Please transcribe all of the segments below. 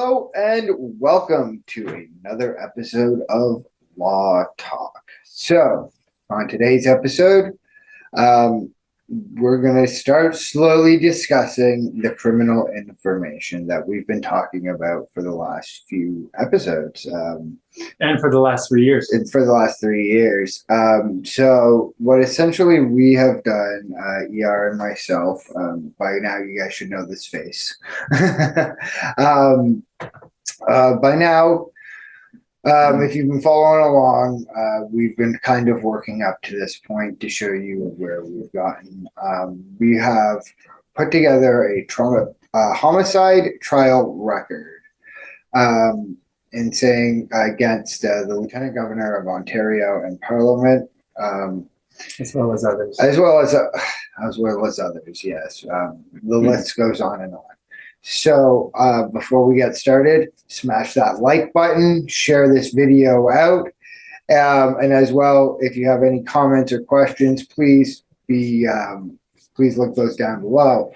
Hello and welcome to another episode of Law Talk. So, on today's episode, we're going to start slowly discussing the criminal information that we've been talking about for the last few episodes. And for the last 3 years. For the last 3 years. So what essentially we have done, ER and myself, by now you guys should know this face. By now, if you've been following along, we've been kind of working up to this point to show you where we've gotten. We have put together a homicide trial record. In saying against the Lieutenant Governor of Ontario and Parliament, as well as others. As well as others, yes. The list goes on and on. So before we get started, smash that like button, share this video out, and as well, if you have any comments or questions, please look those down below.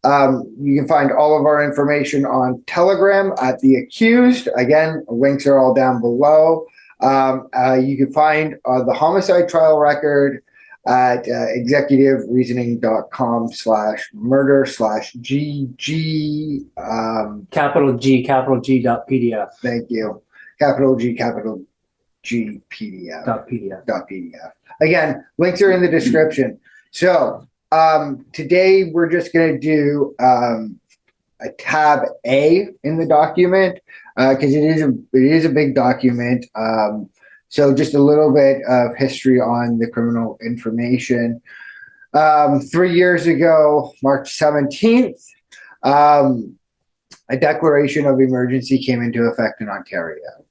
You can find all of our information on Telegram at The Accused. Again, links are all down below. You can find the homicide trial record at executivereasoning.com/murder/GG. Capital G.PDF. Thank you. Capital G, capital G, PDF. .pdf. Again, links are in the description. So, today we're just going to do a tab A in the document because it is a big document. So just a little bit of history on the criminal information. 3 years ago, March 17th, a declaration of emergency came into effect in Ontario.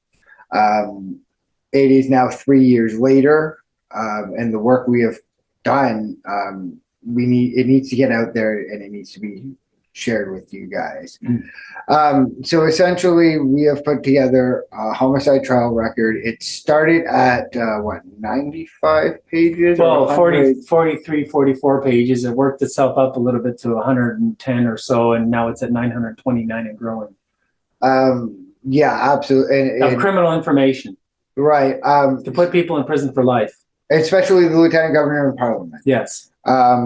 It is now 3 years later, and the work we have done, it needs to get out there and it needs to be shared with you guys. So essentially we have put together a homicide trial record. It started at 95 pages? Well, 43, 44 pages. It worked itself up a little bit to 110 or so, and now it's at 929 and growing. Yeah, absolutely. Of criminal information. Right. To put people in prison for life. Especially the Lieutenant Governor and Parliament. Yes.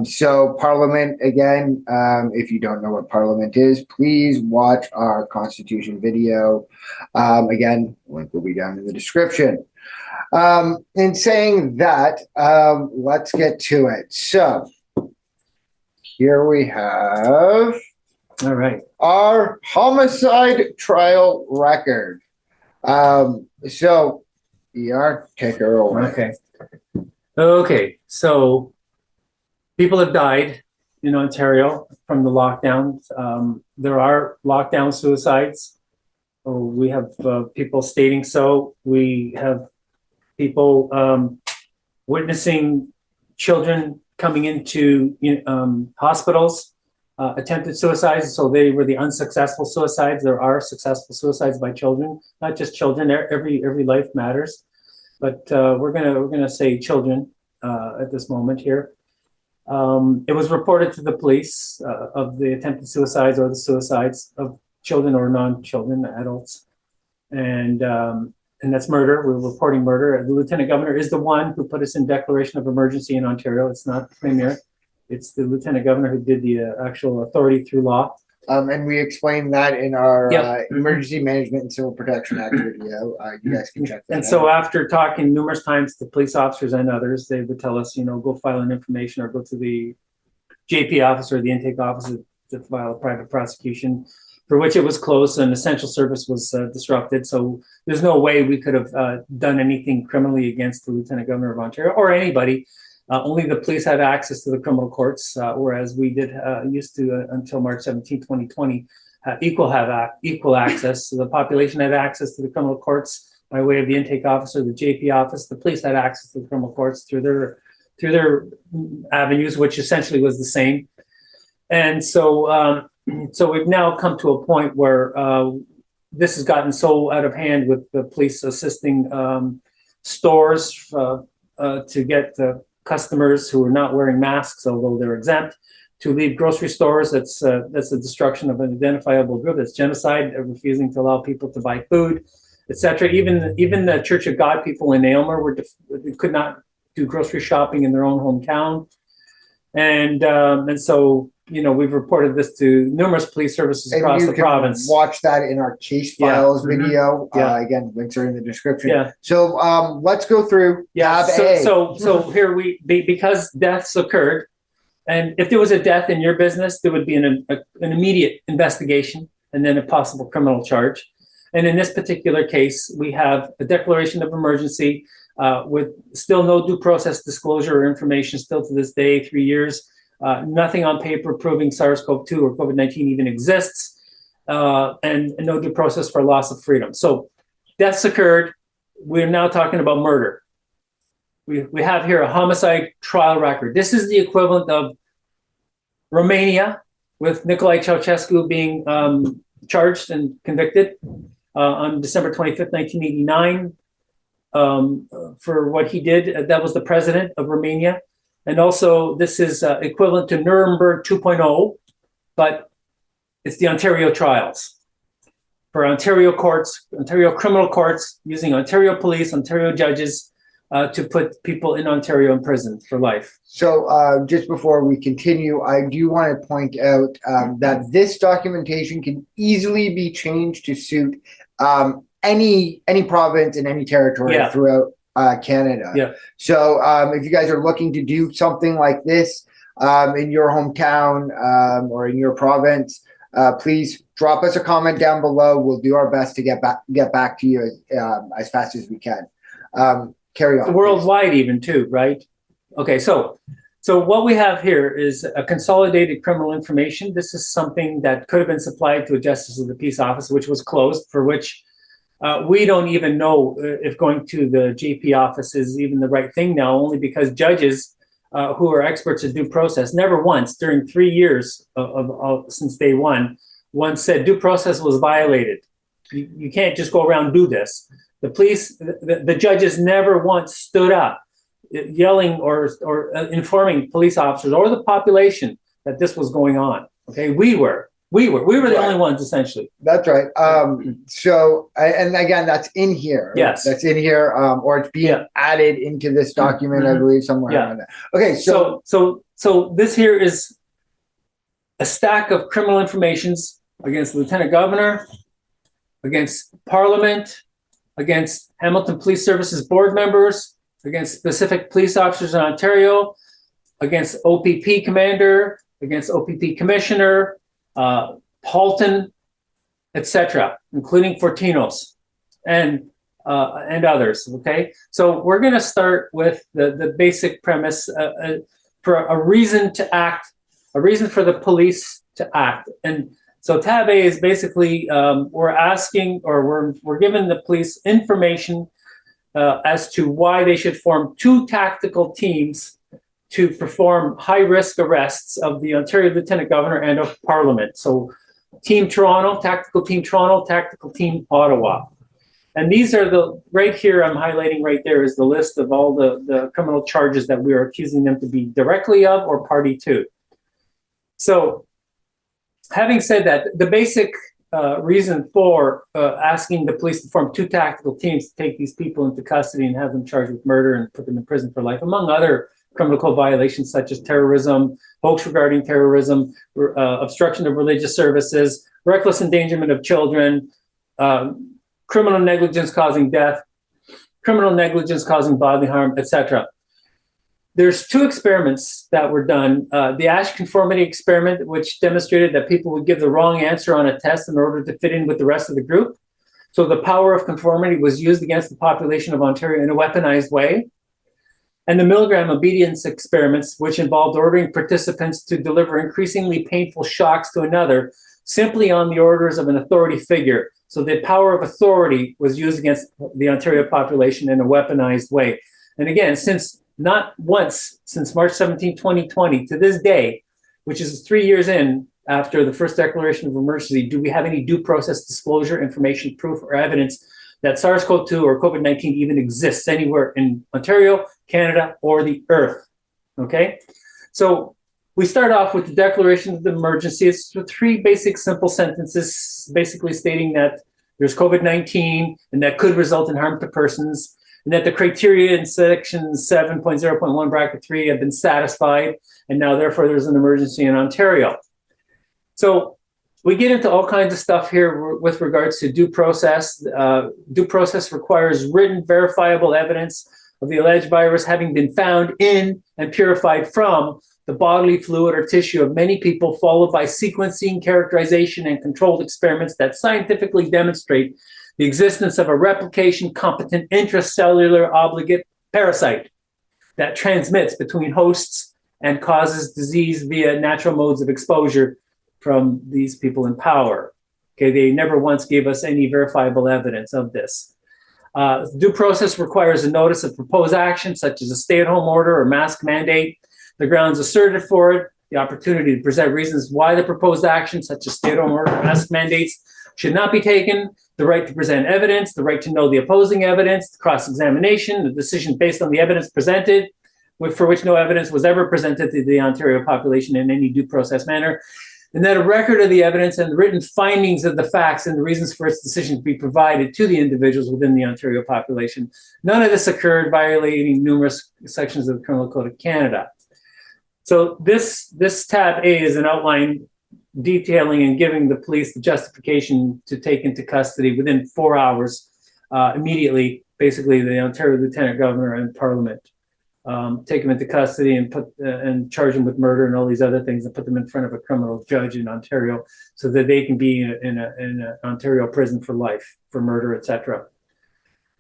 So Parliament, again, if you don't know what Parliament is, please watch our Constitution video. Again, link will be down in the description. In saying that, let's get to it. So here we have all right, our homicide trial record. So ER, take her away. Okay, so people have died in Ontario from the lockdowns. There are lockdown suicides. We have people stating so. We have people witnessing children coming into hospitals, attempted suicides. So they were the unsuccessful suicides. There are successful suicides by children, not just children. Every life matters. But we're gonna say children at this moment here. It was reported to the police of the attempted suicides or the suicides of children or non-children, adults, and that's murder. We're reporting murder. The Lieutenant Governor is the one who put us in declaration of emergency in Ontario. It's not the Premier. It's the Lieutenant Governor who did the actual authority through law. And we explained that in our Emergency Management and Civil Protection Act video. You guys can check that out. And so after talking numerous times to police officers and others, they would tell us, go file an information or go to the JP office or the intake office to file a private prosecution, for which it was closed and essential service was disrupted. So there's no way we could have done anything criminally against the Lieutenant Governor of Ontario or anybody. Only the police had access to the criminal courts, whereas we used to until March 17, 2020, equal access. So the population had access to the criminal courts by way of the intake officer, the JP office. The police had access to the criminal courts through their avenues, which essentially was the same. And so we've now come to a point where this has gotten so out of hand with the police assisting stores to get customers who are not wearing masks, although they're exempt, to leave grocery stores. That's the destruction of an identifiable group. That's genocide, refusing to allow people to buy food, etc. Even the Church of God people in Aylmer could not do grocery shopping in their own hometown, and so we've reported this to numerous police services across the province. Watch that in our case files video. Yeah. Again, links are in the description. Yeah. So let's go through tab A. So here because deaths occurred, and if there was a death in your business, there would be an immediate investigation and then a possible criminal charge. And in this particular case, we have a declaration of emergency with still no due process disclosure or information still to this day, 3 years. Nothing on paper proving SARS-CoV-2 or COVID-19 even exists, and no due process for loss of freedom. So deaths occurred. We're now talking about murder. We have here a homicide trial record. This is the equivalent of Romania, with Nicolae Ceausescu being charged and convicted on December 25th, 1989, for what he did. That was the president of Romania. And also, this is equivalent to Nuremberg 2.0, but it's the Ontario trials. For Ontario courts, Ontario criminal courts, using Ontario police, Ontario judges to put people in Ontario in prison for life. So just before we continue, I do want to point out that this documentation can easily be changed to suit any province and any territory throughout Canada. Yeah. So if you guys are looking to do something like this in your hometown or in your province, please drop us a comment down below. We'll do our best to get back to you as fast as we can. Carry on. Worldwide, even too, right? Okay, so what we have here is a consolidated criminal information. This is something that could have been supplied to a Justice of the Peace office, which was closed, for which we don't even know if going to the JP office is even the right thing now, only because judges who are experts in due process never once during 3 years since day one once said due process was violated. You can't just go around and do this. The police, the judges never once stood up yelling or informing police officers or the population that this was going on. Okay, we were the only ones, essentially. That's right. So, and again, that's in here. Yes, that's in here, or it's being added into this document, I believe, somewhere around there. Okay, so this here is a stack of criminal informations against the Lieutenant Governor, against Parliament, against Hamilton Police Services board members, against specific police officers in Ontario, against OPP commander, against OPP commissioner, Halton, etc., including Fortinos and others. Okay, so we're going to start with the basic premise for a reason to act, a reason for the police to act. And so tab A is basically we're asking, or we're giving the police information as to why they should form 2 tactical teams to perform high-risk arrests of the Ontario Lieutenant Governor and of Parliament. So Team Toronto, Tactical Team Ottawa. And these are right here, I'm highlighting right there is the list of all the criminal charges that we are accusing them to be directly of or party to. So having said that, the basic reason for asking the police to form 2 tactical teams to take these people into custody and have them charged with murder and put them in prison for life, among other criminal code violations such as terrorism, hoax regarding terrorism, obstruction of religious services, reckless endangerment of children, criminal negligence causing death, criminal negligence causing bodily harm, etc. There's 2 experiments that were done. The Asch conformity experiment, which demonstrated that people would give the wrong answer on a test in order to fit in with the rest of the group. So the power of conformity was used against the population of Ontario in a weaponized way. And the Milgram obedience experiments, which involved ordering participants to deliver increasingly painful shocks to another simply on the orders of an authority figure. So the power of authority was used against the Ontario population in a weaponized way. And again, not once since March 17, 2020 to this day, which is 3 years in after the first declaration of emergency, do we have any due process disclosure, information, proof, or evidence that SARS-CoV-2 or COVID-19 even exists anywhere in Ontario, Canada, or the earth. Okay? So we start off with the declaration of the emergency. It's three basic simple sentences, basically stating that there's COVID-19 and that could result in harm to persons, and that the criteria in section 7.0.1 bracket 3 have been satisfied, and now therefore there's an emergency in Ontario. So we get into all kinds of stuff here with regards to due process. Due process requires written verifiable evidence of the alleged virus having been found in and purified from the bodily fluid or tissue of many people, followed by sequencing, characterization, and controlled experiments that scientifically demonstrate the existence of a replication competent intracellular obligate parasite that transmits between hosts and causes disease via natural modes of exposure from these people in power. Okay, they never once gave us any verifiable evidence of this. Due process requires a notice of proposed action, such as a stay-at-home order or mask mandate, the grounds asserted for it, the opportunity to present reasons why the proposed action, such as stay-at-home order or mask mandates, should not be taken, the right to present evidence, the right to know the opposing evidence, cross-examination, the decision based on the evidence presented, for which no evidence was ever presented to the Ontario population in any due process manner, and that a record of the evidence and the written findings of the facts and the reasons for its decision to be provided to the individuals within the Ontario population. None of this occurred, violating numerous sections of the Criminal Code of Canada. So this tab A is an outline detailing and giving the police the justification to take into custody within 4 hours immediately, basically the Ontario Lieutenant Governor and Parliament. Take them into custody and and charge them with murder and all these other things and put them in front of a criminal judge in Ontario so that they can be in an Ontario prison for life for murder, etc.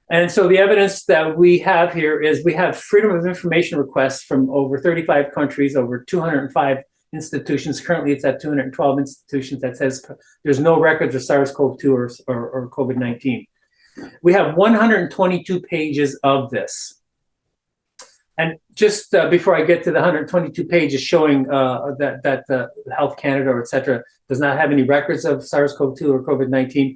And so the evidence that we have here is we have freedom of information requests from over 35 countries, over 205 institutions. Currently, it's at 212 institutions that says there's no records of SARS-CoV-2 or COVID-19. We have 122 pages of this. And just before I get to the 122 pages showing that Health Canada or et cetera does not have any records of SARS-CoV-2 or COVID-19,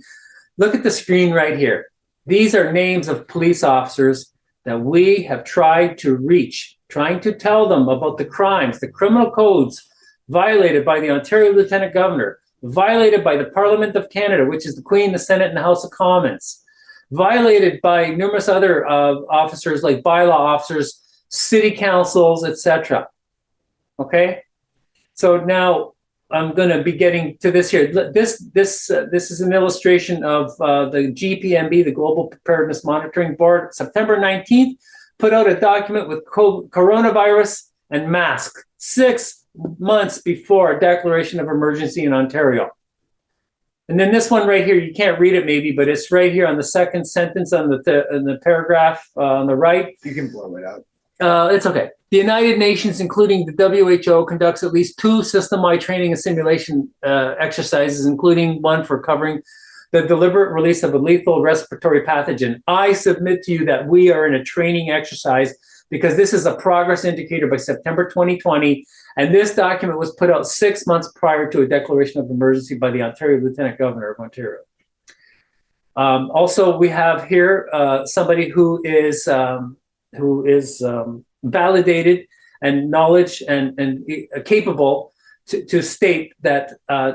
look at the screen right here. These are names of police officers that we have tried to reach, trying to tell them about the crimes, the criminal codes violated by the Ontario Lieutenant Governor, violated by the Parliament of Canada, which is the Queen, the Senate, and the House of Commons, violated by numerous other officers like bylaw officers, city councils, etc. Okay, so now I'm going to be getting to this here. This is an illustration of the GPMB, the Global Preparedness Monitoring Board, September 19th, put out a document with coronavirus and mask 6 months before a declaration of emergency in Ontario. And then this one right here, you can't read it maybe, but it's right here on the second sentence on the paragraph on the right. You can blow it out. It's okay. The United Nations, including the WHO, conducts at least 2 system-wide training and simulation exercises, including one for covering the deliberate release of a lethal respiratory pathogen. I submit to you that we are in a training exercise because this is a progress indicator by September 2020, and this document was put out 6 months prior to a declaration of emergency by the Ontario Lieutenant Governor of Ontario. Also, we have here somebody who is validated and knowledge and capable to state that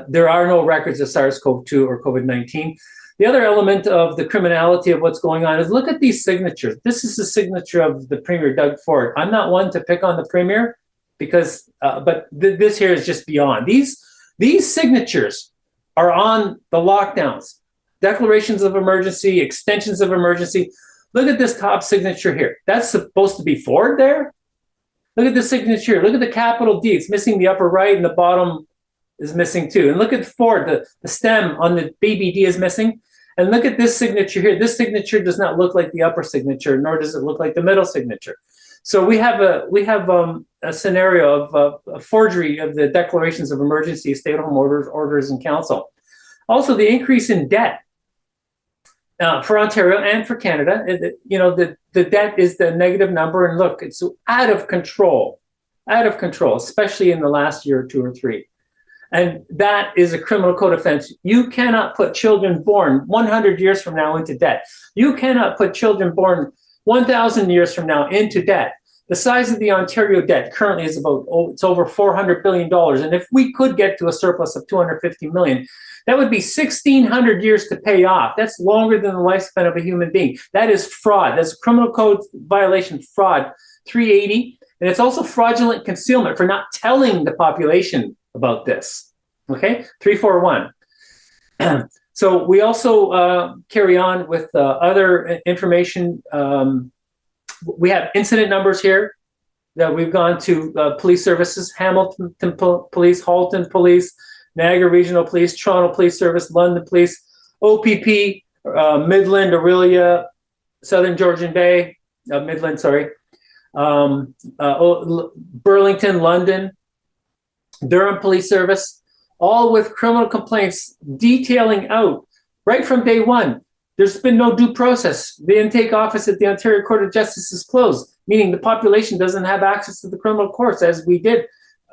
there are no records of SARS-CoV-2 or COVID-19. The other element of the criminality of what's going on is look at these signatures. This is the signature of the Premier, Doug Ford. I'm not one to pick on the Premier because, but this here is just beyond. These signatures are on the lockdowns, declarations of emergency, extensions of emergency. Look at this top signature here. That's supposed to be Ford there. Look at the signature. Look at the capital D. It's missing the upper right and the bottom is missing too. And look at Ford. The stem on the baby D is missing. And look at this signature here. This signature does not look like the upper signature, nor does it look like the middle signature. So we have a scenario of a forgery of the declarations of emergency, stay-at-home orders, and council. Also, the increase in debt. For Ontario and for Canada, the debt is the negative number, and look, it's out of control, especially in the last year or 2 or 3. And that is a criminal code offense. You cannot put children born 100 years from now into debt. You cannot put children born 1,000 years from now into debt. The size of the Ontario debt currently is it's over $400 billion. And if we could get to a surplus of $250 million, that would be 1,600 years to pay off. That's longer than the lifespan of a human being. That is fraud. That's criminal code violation fraud 380. And it's also fraudulent concealment for not telling the population about this. Okay, 341. So we also carry on with other information. We have incident numbers here that we've gone to police services, Hamilton Police, Halton Police, Niagara Regional Police, Toronto Police Service, London Police, OPP, Midland, Aurelia, Southern Georgian Bay, Midland, sorry, Burlington, London, Durham Police Service, all with criminal complaints detailing out right from day one. There's been no due process. The intake office at the Ontario Court of Justice is closed, meaning the population doesn't have access to the criminal courts as we did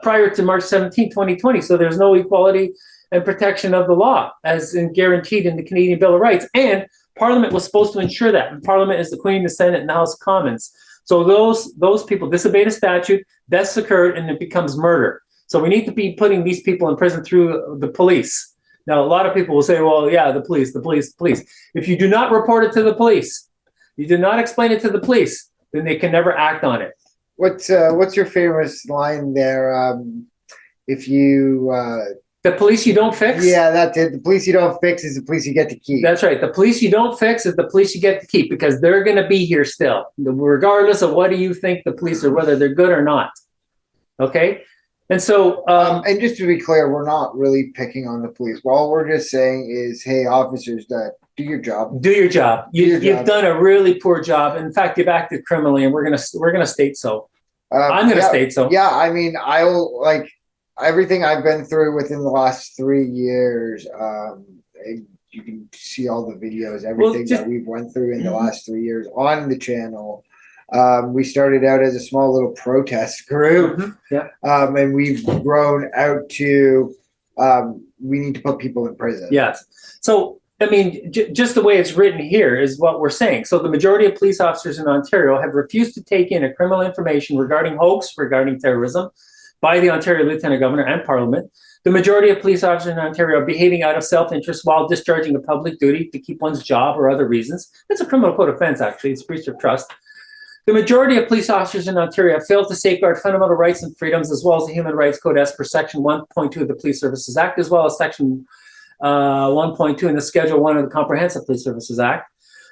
prior to March 17, 2020. So there's no equality and protection of the law as guaranteed in the Canadian Bill of Rights. And Parliament was supposed to ensure that. And Parliament is the Queen, the Senate, and the House of Commons. So those people disobeyed a statute, deaths occurred, and it becomes murder. So we need to be putting these people in prison through the police. Now, a lot of people will say, well, yeah, the police. If you do not report it to the police, you do not explain it to the police, then they can never act on it. What's your famous line there? If you the police you don't fix? Yeah, that's it. The police you don't fix is the police you get to keep. That's right. The police you don't fix is the police you get to keep because they're going to be here still, regardless of what do you think the police are, whether they're good or not. Okay? And so, and just to be clear, we're not really picking on the police. All we're just saying is, hey, officers, do your job. Do your job. You've done a really poor job. In fact, you've acted criminally, and we're gonna state so. I'm gonna state so. Yeah, I mean, I'll like everything I've been through within the last 3 years. You can see all the videos, everything that we've went through in the last 3 years on the channel. We started out as a small little protest group, and we've grown out to we need to put people in prison. Yes. So, I mean, just the way it's written here is what we're saying. So the majority of police officers in Ontario have refused to take in a criminal information regarding terrorism by the Ontario Lieutenant Governor and Parliament. The majority of police officers in Ontario are behaving out of self-interest while discharging a public duty to keep one's job or other reasons. That's a criminal code offense, actually. It's breach of trust. The majority of police officers in Ontario have failed to safeguard fundamental rights and freedoms, as well as the Human Rights Code as per Section 1.2 of the Police Services Act, as well as Section 1.2 in the Schedule 1 of the Comprehensive Police Services Act.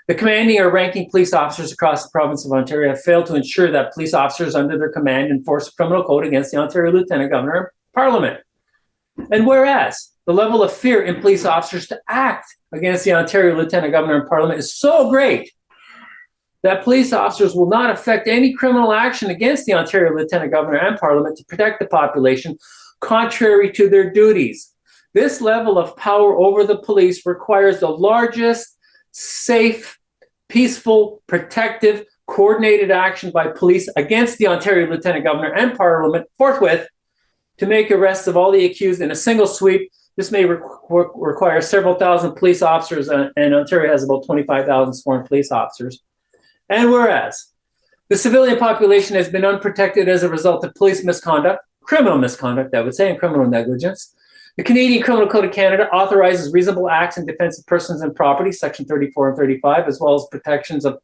The commanding or ranking police officers across the province of Ontario have failed to ensure that police officers under their command enforce the criminal code against the Ontario Lieutenant Governor and Parliament. And whereas the level of fear in police officers to act against the Ontario Lieutenant Governor and Parliament is so great that police officers will not effect any criminal action against the Ontario Lieutenant Governor and Parliament to protect the population, contrary to their duties. This level of power over the police requires the largest, safe, peaceful, protective, coordinated action by police against the Ontario Lieutenant Governor and Parliament forthwith to make arrests of all the accused in a single sweep. This may require several thousand police officers, and Ontario has about 25,000 sworn police officers. And whereas the civilian population has been unprotected as a result of police misconduct, criminal misconduct, I would say, and criminal negligence, the Canadian Criminal Code of Canada authorizes reasonable acts in defense of persons and property, Section 34 and 35, as well as protections of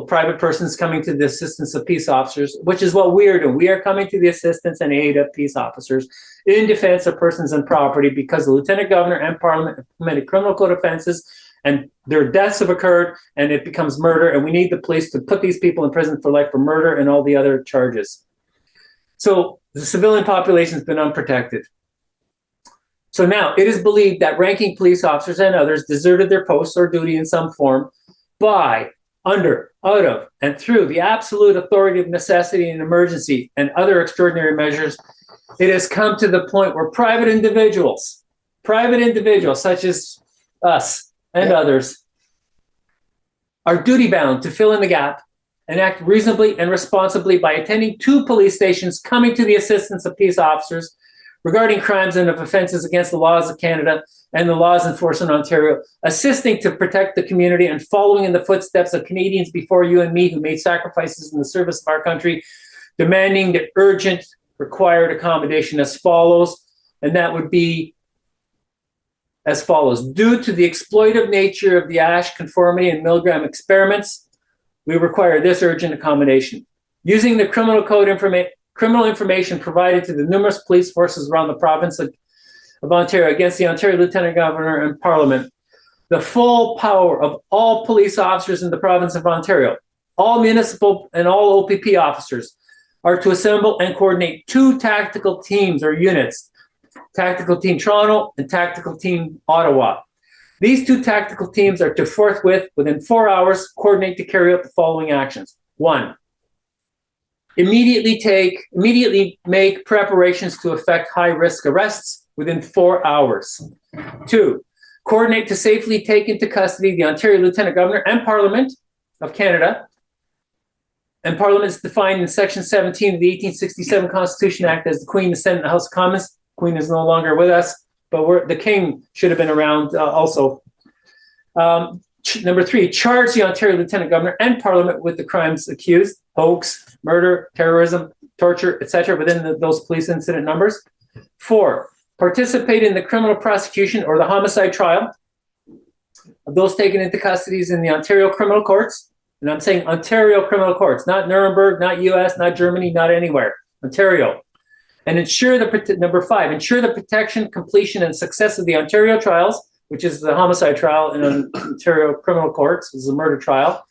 private persons coming to the assistance of peace officers, which is what we are doing. We are coming to the assistance and aid of peace officers in defense of persons and property because the Lieutenant Governor and Parliament have committed criminal code offenses and their deaths have occurred and it becomes murder, and we need the police to put these people in prison for life for murder and all the other charges. So the civilian population has been unprotected. So now it is believed that ranking police officers and others deserted their posts or duty in some form by, under, out of, and through the absolute authority of necessity and emergency and other extraordinary measures. It has come to the point where private individuals such as us and others are duty bound to fill in the gap and act reasonably and responsibly by attending to police stations, coming to the assistance of peace officers, regarding crimes and of offenses against the laws of Canada and the laws enforced in Ontario, assisting to protect the community and following in the footsteps of Canadians before you and me who made sacrifices in the service of our country, demanding the urgent required accommodation as follows, and that would be as follows. Due to the exploitive nature of the Ash conformity and Milgram experiments, we require this urgent accommodation. Using the criminal information provided to the numerous police forces around the province of Ontario against the Ontario Lieutenant Governor and Parliament, the full power of all police officers in the province of Ontario, all municipal and all OPP officers, are to assemble and coordinate 2 tactical teams or units, Tactical Team Toronto and Tactical Team Ottawa. These 2 tactical teams are to forthwith, within 4 hours, coordinate to carry out the following actions. 1, immediately make preparations to effect high-risk arrests within 4 hours. 2, coordinate to safely take into custody the Ontario Lieutenant Governor and Parliament of Canada. And Parliament is defined in Section 17 of the 1867 Constitution Act as the Queen, the Senate, and the House of Commons. Queen is no longer with us, but the King should have been around also. Number 3, charge the Ontario Lieutenant Governor and Parliament with the crimes accused, hoax, murder, terrorism, torture, etc., within those police incident numbers. 4, participate in the criminal prosecution or the homicide trial of those taken into custody in the Ontario criminal courts. And I'm saying Ontario criminal courts, not Nuremberg, not US, not Germany, not anywhere. Ontario. And number 5, ensure the protection, completion, and success of the Ontario trials, which is the homicide trial in Ontario criminal courts, this is a murder trial.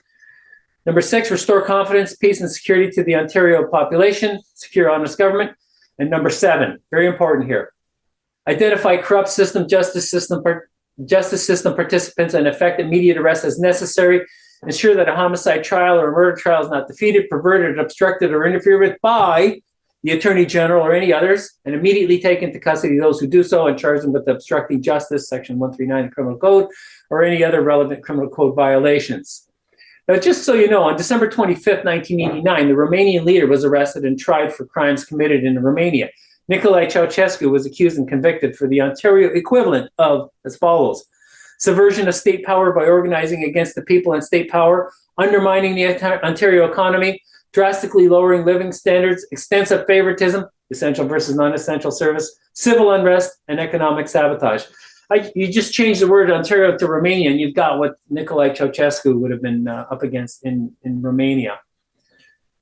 Number 6, restore confidence, peace, and security to the Ontario population, secure honest government. And number 7, very important here, identify corrupt justice system participants and effect immediate arrest as necessary. Ensure that a homicide trial or a murder trial is not defeated, perverted, obstructed, or interfered with by the Attorney General or any others, and immediately take into custody those who do so and charge them with obstructing justice, Section 139 of the Criminal Code, or any other relevant criminal code violations. Now, just so you know, on December 25th, 1989, the Romanian leader was arrested and tried for crimes committed in Romania. Nicolae Ceausescu was accused and convicted for the Ontario equivalent of as follows: subversion of state power by organizing against the people and state power, undermining the Ontario economy, drastically lowering living standards, extensive favoritism, essential versus non-essential service, civil unrest, and economic sabotage. You just change the word Ontario to Romania, and you've got what Nicolae Ceausescu would have been up against in Romania.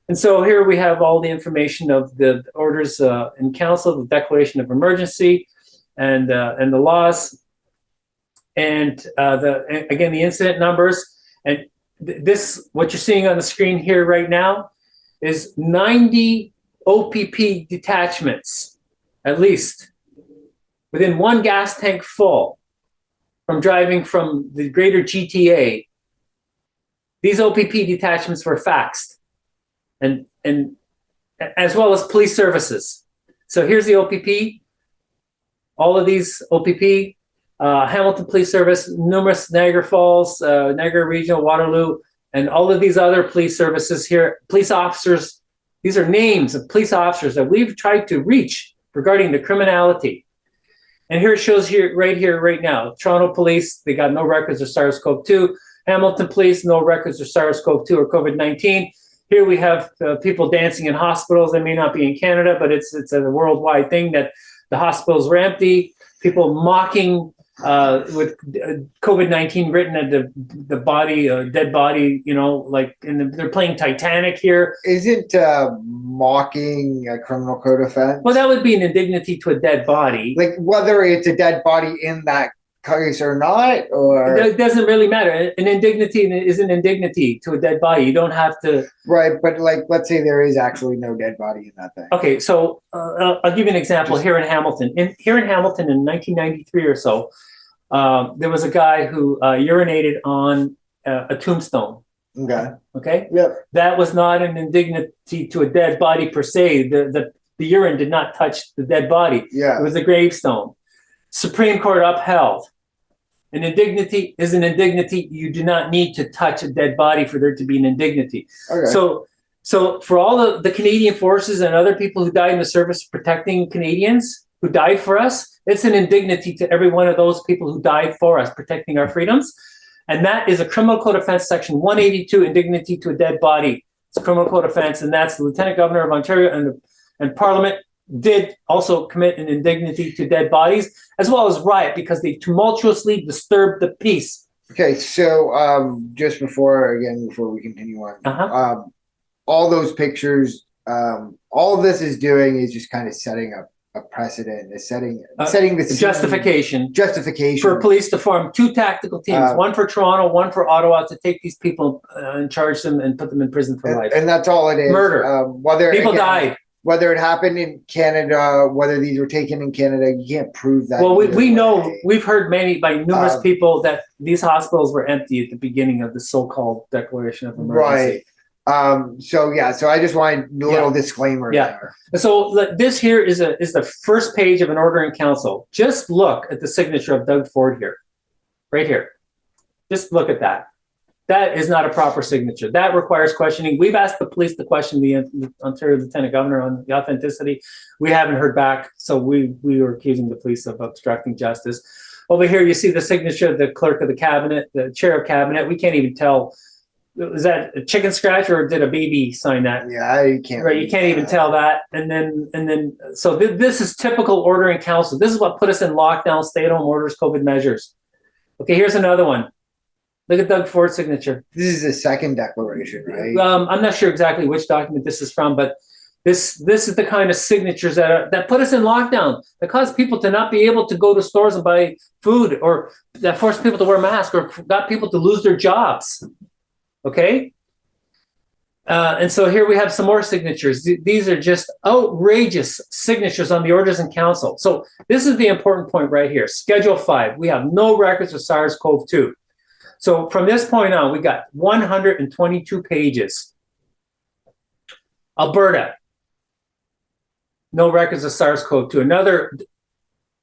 And so here we have all the information of the orders in council, the declaration of emergency, and the laws. And again, the incident numbers. And this, what you're seeing on the screen here right now, is 90 OPP detachments, at least, within 1 gas tank full from driving from the greater GTA. These OPP detachments were faxed, and as well as police services. So here's the OPP, all of these OPP, Hamilton Police Service, numerous Niagara Falls, Niagara Regional, Waterloo, and all of these other police services here, police officers. These are names of police officers that we've tried to reach regarding the criminality. And here it shows right now, Toronto Police, they got no records of SARS-CoV-2. Hamilton Police, no records of SARS-CoV-2 or COVID-19. Here we have people dancing in hospitals. They may not be in Canada, but it's a worldwide thing that the hospitals were empty. People mocking with COVID-19 written at the body, dead body, like they're playing Titanic here. Isn't mocking a criminal code offense? Well, that would be an indignity to a dead body. Like whether it's a dead body in that case or not, or it doesn't really matter. An indignity is an indignity to a dead body. You don't have to. Right, but like, let's say there is actually no dead body in that thing. Okay, so I'll give you an example here in Hamilton. Here in Hamilton in 1993 or so, there was a guy who urinated on a tombstone. Okay. Okay. Yep. That was not an indignity to a dead body per se. The urine did not touch the dead body. Yeah. It was a gravestone. Supreme Court upheld. An indignity is an indignity. You do not need to touch a dead body for there to be an indignity. Okay. So for all the Canadian forces and other people who died in the service protecting Canadians, who died for us. It's an indignity to every one of those people who died for us, protecting our freedoms. And that is a criminal code offense, section 182, indignity to a dead body. It's a criminal code offense, and that's the Lieutenant Governor of Ontario and Parliament did also commit an indignity to dead bodies, as well as riot, because they tumultuously disturbed the peace. Okay, so just before we continue on, all those pictures, all this is doing is just kind of setting up a precedent, is setting the justification justification for police to form two tactical teams, one for Toronto, one for Ottawa, to take these people and charge them and put them in prison for life. And that's all it is. Murder. Whether people died. Whether it happened in Canada, whether these were taken in Canada, you can't prove that. Well, we know, we've heard by numerous people that these hospitals were empty at the beginning of the so-called declaration of emergency. Right. So I just wanted a little disclaimer there. So this here is the first page of an order in council. Just look at the signature of Doug Ford here, right here. Just look at that. That is not a proper signature. That requires questioning. We've asked the police to question the Ontario Lieutenant Governor on the authenticity. We haven't heard back, so we were accusing the police of obstructing justice. Over here, you see the signature of the clerk of the cabinet, the chair of cabinet. We can't even tell. Is that a chicken scratch or did a baby sign that? Yeah, you can't. Right, you can't even tell that. And then, so this is typical order in council. This is what put us in lockdown, stay-at-home orders, COVID measures. Okay, here's another one. Look at Doug Ford's signature. This is the second declaration, right? I'm not sure exactly which document this is from, but this is the kind of signatures that put us in lockdown, that caused people to not be able to go to stores and buy food, or that forced people to wear masks, or got people to lose their jobs. Okay? And so here we have some more signatures. These are just outrageous signatures on the orders in council. So this is the important point right here. Schedule 5, we have no records of SARS-CoV-2. So from this point on, we got 122 pages. Alberta, no records of SARS-CoV-2. Another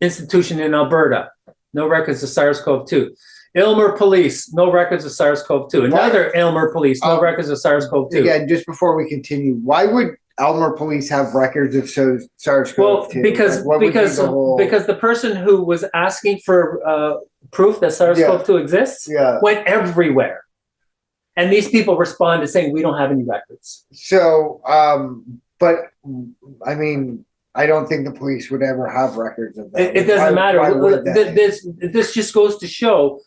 institution in Alberta, no records of SARS-CoV-2. Aylmer Police, no records of SARS-CoV-2. Another Aylmer Police, no records of SARS-CoV-2. Again, just before we continue, why would Aylmer Police have records of SARS-CoV-2? Well, because the person who was asking for proof that SARS-CoV-2 exists went everywhere. And these people responded saying, we don't have any records. So, but I mean, I don't think the police would ever have records of that. It doesn't matter. This just goes to show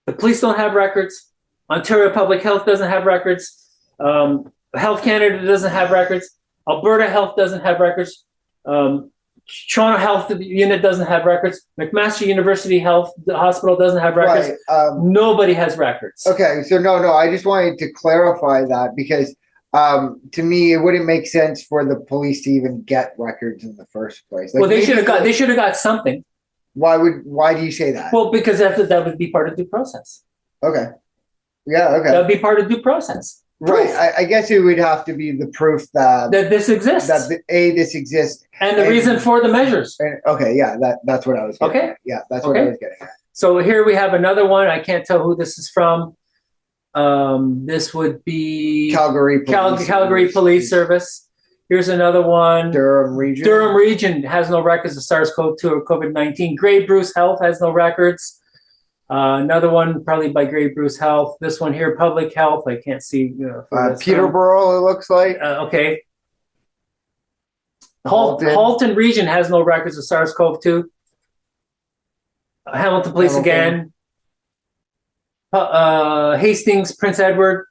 the police don't have records. Ontario Public Health doesn't have records. Health Canada doesn't have records. Alberta Health doesn't have records. Toronto Health Unit doesn't have records. McMaster University Health Hospital doesn't have records. Nobody has records. Okay, so no, I just wanted to clarify that, because to me, it wouldn't make sense for the police to even get records in the first place. Like, well, they should have got something. Why do you say that? Well, because that would be part of due process. Okay. Yeah, okay. That would be part of due process. Right. I guess it would have to be the proof that this exists. That this exists. And the reason for the measures. Okay, yeah, that's what I was getting at. Yeah, that's what I was getting at. So here we have another one. I can't tell who this is from. This would be Calgary Police Service. Here's another one. Durham Region. Durham Region has no records of SARS-CoV-2 or COVID-19. Grey Bruce Health has no records. Another one probably by Grey Bruce Health. This one here, Public Health. I can't see. Peterborough, it looks like. Okay. Halton Region has no records of SARS-CoV-2. Hamilton Police again. Hastings, Prince Edward,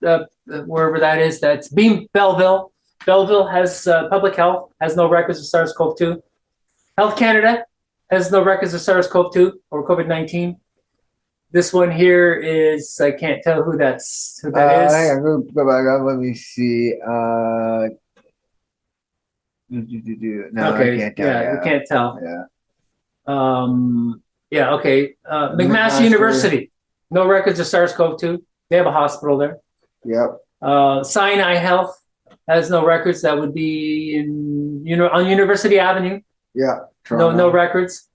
wherever that is, that's Belleville. Belleville has Public Health, has no records of SARS-CoV-2. Health Canada has no records of SARS-CoV-2 or COVID-19. This one here is, I can't tell who that is. Hang on, go back up. Let me see. No, okay. I can't tell. We can't tell. Yeah. Okay. McMaster University, no records of SARS-CoV-2. They have a hospital there. Yep. Sinai Health has no records. That would be on University Avenue. Yeah. No records.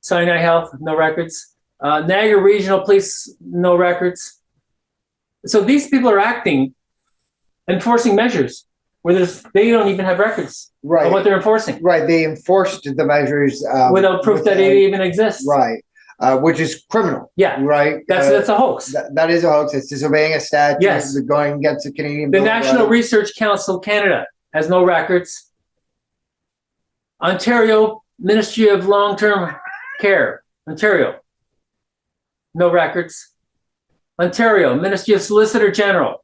Sinai Health, no records. Niagara Regional Police, no records. So these people are acting, enforcing measures. where they don't even have records of what Right, they're enforcing right. They enforced the measures without proof that it even exists. right, which is criminal. Yeah, Right. that's a hoax. That is a hoax. It's disobeying a statute. Yes. Going against the Canadian. The Bill of National Rights. Research Council Canada has no records. Ontario Ministry of Long-Term Care, Ontario, no records. Ontario Ministry of Solicitor General,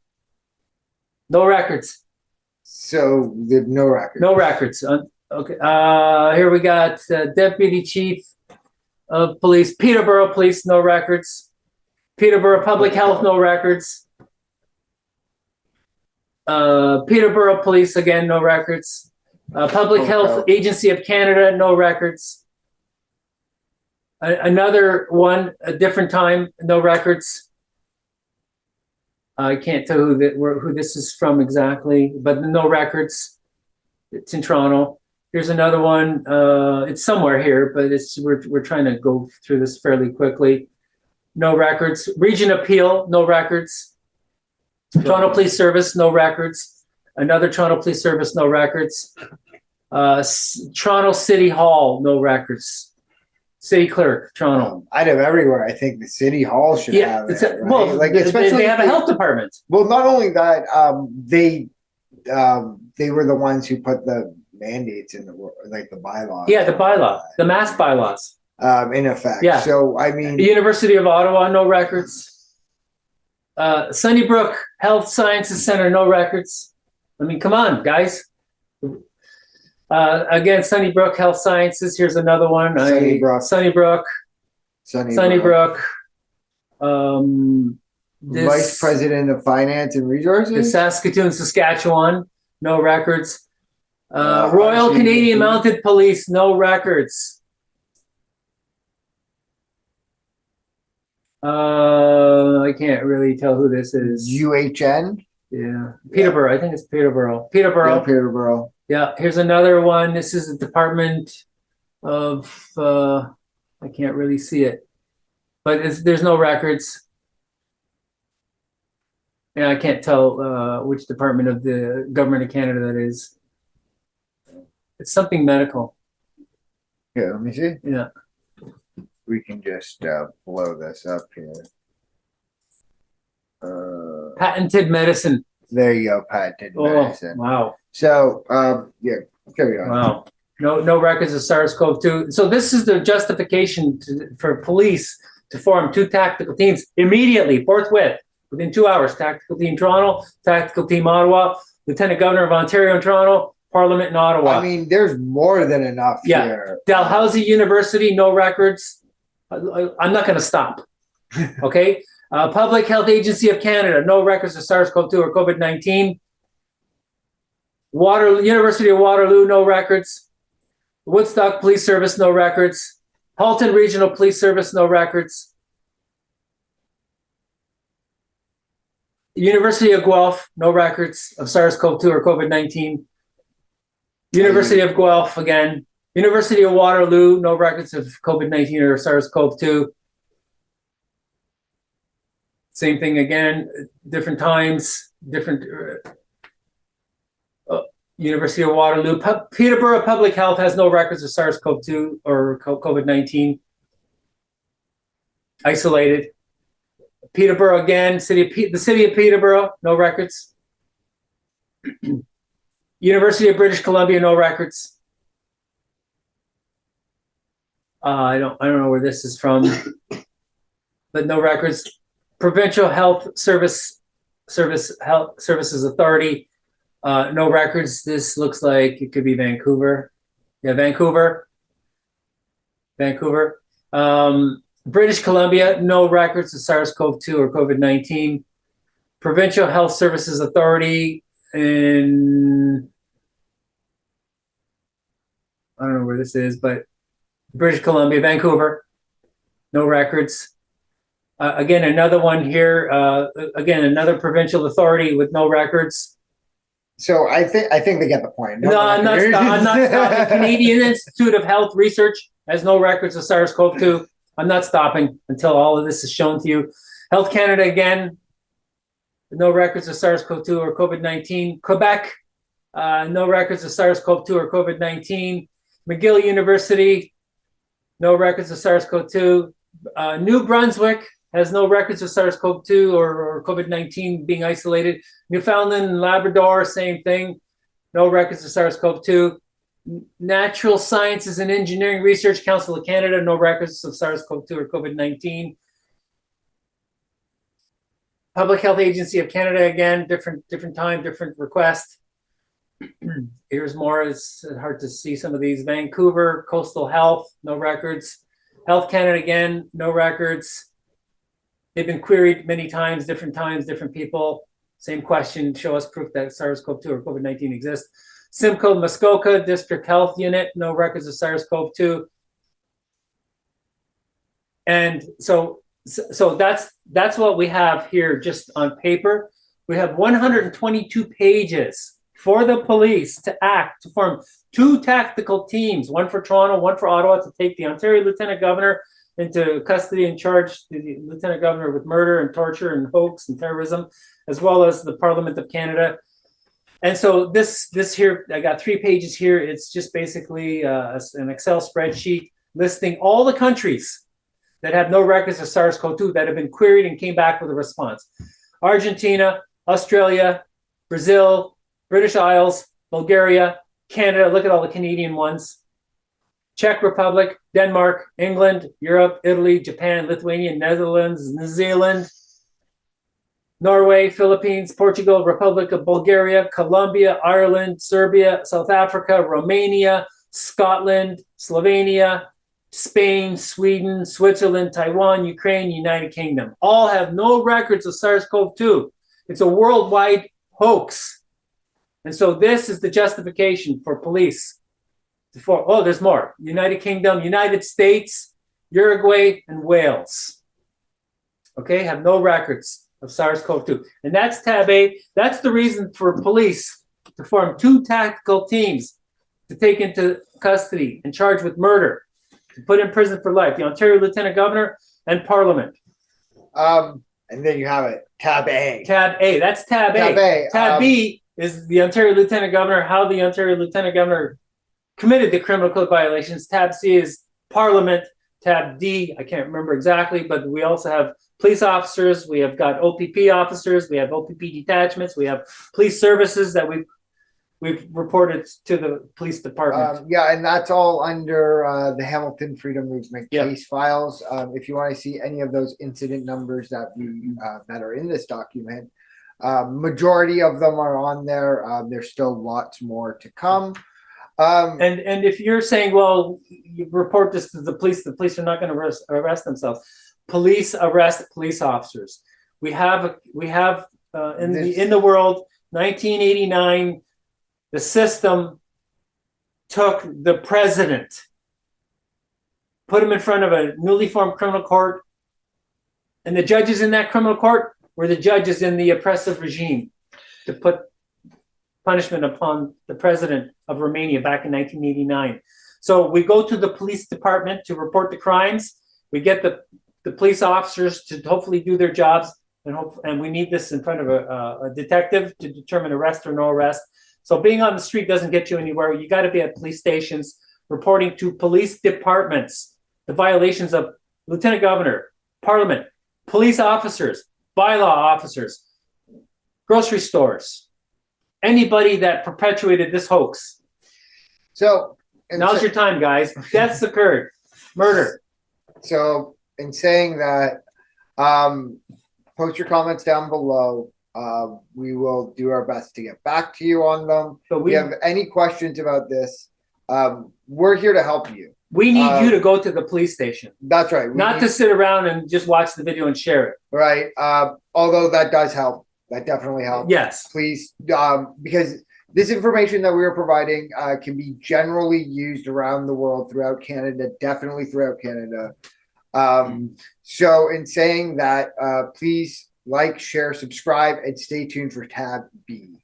no records. So there's no record. No records. Okay. Here we got Deputy Chief of Police, Peterborough Police, no records. Peterborough Public Health, no records. Peterborough Police, again, no records. Public Health Agency of Canada, no records. Another one, a different time, no records. I can't tell who this is from exactly, but no records. It's in Toronto. Here's another one. It's somewhere here, but we're trying to go through this fairly quickly. No records. Region Appeal, no records. Toronto Police Service, no records. Another Toronto Police Service, no records. Toronto City Hall, no records. City Clerk, Toronto. Out of everywhere, I think the City Hall should have it. Right? Well, like they have a health department. Well, not only that, they were the ones who put the mandates in the bylaws. Yeah, the bylaw, the mask bylaws. In effect. Yeah. So I mean, The University of Ottawa, no records. Sunnybrook Health Sciences Center, no records. I mean, come on, guys. Again, Sunnybrook Health Sciences. Here's another one. Sunnybrook. Sunnybrook. Vice President of Finance and Resources. Saskatoon, Saskatchewan, no records. Royal Canadian Mounted Police, no records. I can't really tell who this is. UHN. Yeah, Peterborough. I think it's Peterborough. Peterborough. Yeah, Peterborough. Yeah, here's another one. This is the Department of, I can't really see it, but there's no records. Yeah, I can't tell which department of the government of Canada that is. It's something medical. Here, let me see. Yeah. We can just blow this up here. Patented medicine. There you go, patented medicine. Wow. So, yeah, carry on. Wow. No records of SARS-CoV-2. So this is the justification for police to form two tactical teams immediately, forthwith, within 2 hours. Tactical Team Toronto, Tactical Team Ottawa, Lieutenant Governor of Ontario and Toronto, Parliament in Ottawa. I mean, there's more than enough here. Dalhousie University, no records. I'm not going to stop. Okay. Public Health Agency of Canada, no records of SARS-CoV-2 or COVID-19. University of Waterloo, no records. Woodstock Police Service, no records. Halton Regional Police Service, no records. University of Guelph, no records of SARS-CoV-2 or COVID-19. University of Guelph, again. University of Waterloo, no records of COVID-19 or SARS-CoV-2. Same thing again, different times, different. University of Waterloo. Peterborough Public Health has no records of SARS-CoV-2 or COVID-19. Isolated. Peterborough again, the city of Peterborough, no records. University of British Columbia, no records. I don't know where this is from, but no records. Provincial Health Services Authority, no records. This looks like it could be Vancouver. Yeah, Vancouver. British Columbia, no records of SARS-CoV-2 or COVID-19. Provincial Health Services Authority in, I don't know where this is, but British Columbia, Vancouver, no records. Again, another one here. Again, another provincial authority with no records. So I think they get the point. No, I'm not stopping. Canadian Institute of Health Research has no records of SARS-CoV-2. I'm not stopping until all of this is shown to you. Health Canada again, no records of SARS-CoV-2 or COVID-19. Quebec, No records of SARS-CoV-2 or COVID-19. McGill University, no records of SARS-CoV-2. New Brunswick has no records of SARS-CoV-2 or COVID-19 being isolated. Newfoundland and Labrador, same thing. No records of SARS-CoV-2. Natural Sciences and Engineering Research Council of Canada, no records of SARS-CoV-2 or COVID-19. Public Health Agency of Canada, again, different time, different request. Here's more. It's hard to see some of these. Vancouver Coastal Health, no records. Health Canada, again, no records. They've been queried many times, different people. Same question, show us proof that SARS-CoV-2 or COVID-19 exists. Simcoe Muskoka District Health Unit, no records of SARS-CoV-2. And so that's what we have here just on paper. We have 122 pages for the police to act, to form 2 tactical teams, one for Toronto, one for Ottawa, to take the Ontario Lieutenant Governor into custody and charge the Lieutenant Governor with murder and torture and hoax and terrorism, as well as the Parliament of Canada. And so this here, I got 3 pages here. It's just basically an Excel spreadsheet listing all the countries that have no records of SARS-CoV-2 that have been queried and came back with a response. Argentina, Australia, Brazil, British Isles, Bulgaria, Canada, look at all the Canadian ones. Czech Republic, Denmark, England, Europe, Italy, Japan, Lithuania, Netherlands, New Zealand, Norway, Philippines, Portugal, Republic of Bulgaria, Colombia, Ireland, Serbia, South Africa, Romania, Scotland, Slovenia, Spain, Sweden, Switzerland, Taiwan, Ukraine, United Kingdom. All have no records of SARS-CoV-2. It's a worldwide hoax. And so this is the justification for police. There's more. United Kingdom, United States, Uruguay, and Wales. Okay, have no records of SARS-CoV-2. And that's tab A. That's the reason for police to form 2 tactical teams to take into custody and charge with murder, to put in prison for life, the Ontario Lieutenant Governor and Parliament. And then you have it, tab A. Tab A, that's tab A. Tab A. Tab B is the Ontario Lieutenant Governor, how the Ontario Lieutenant Governor committed the criminal code violations. Tab C is Parliament. Tab D, I can't remember exactly, but we also have police officers. We have got OPP officers. We have OPP detachments. We have police services that we've reported to the police department. Yeah, and that's all under the Hamilton Freedom Movement Yep. case files. If you want to see any of those incident numbers that that are in this document, majority of them are on there. There's still lots more to come. And if you're saying, well, you report this to the police are not going to arrest themselves. Police arrest police officers. We have in the world, 1989, the system took the president, put him in front of a newly formed criminal court, and the judges in that criminal court were the judges in the oppressive regime to put punishment upon the president of Romania back in 1989. So we go to the police department to report the crimes. We get the police officers to hopefully do their jobs, and we need this in front of a detective to determine arrest or no arrest. So being on the street doesn't get you anywhere. You got to be at police stations reporting to police departments the violations of Lieutenant Governor, Parliament, police officers, bylaw officers, grocery stores, anybody that perpetuated this hoax. So now's your time, guys. Deaths occurred, murder. So in saying that, post your comments down below. We will do our best to get back to you on them. So if you have any questions about this, we're here to help you. We need you to go to the police station. That's right. Not to sit around and just watch the video and share it. Right. Although that does help. That definitely helps. Yes. Please, because this information that we are providing can be generally used around the world, throughout Canada, definitely throughout Canada. So in saying that, please like, share, subscribe, and stay tuned for tab B.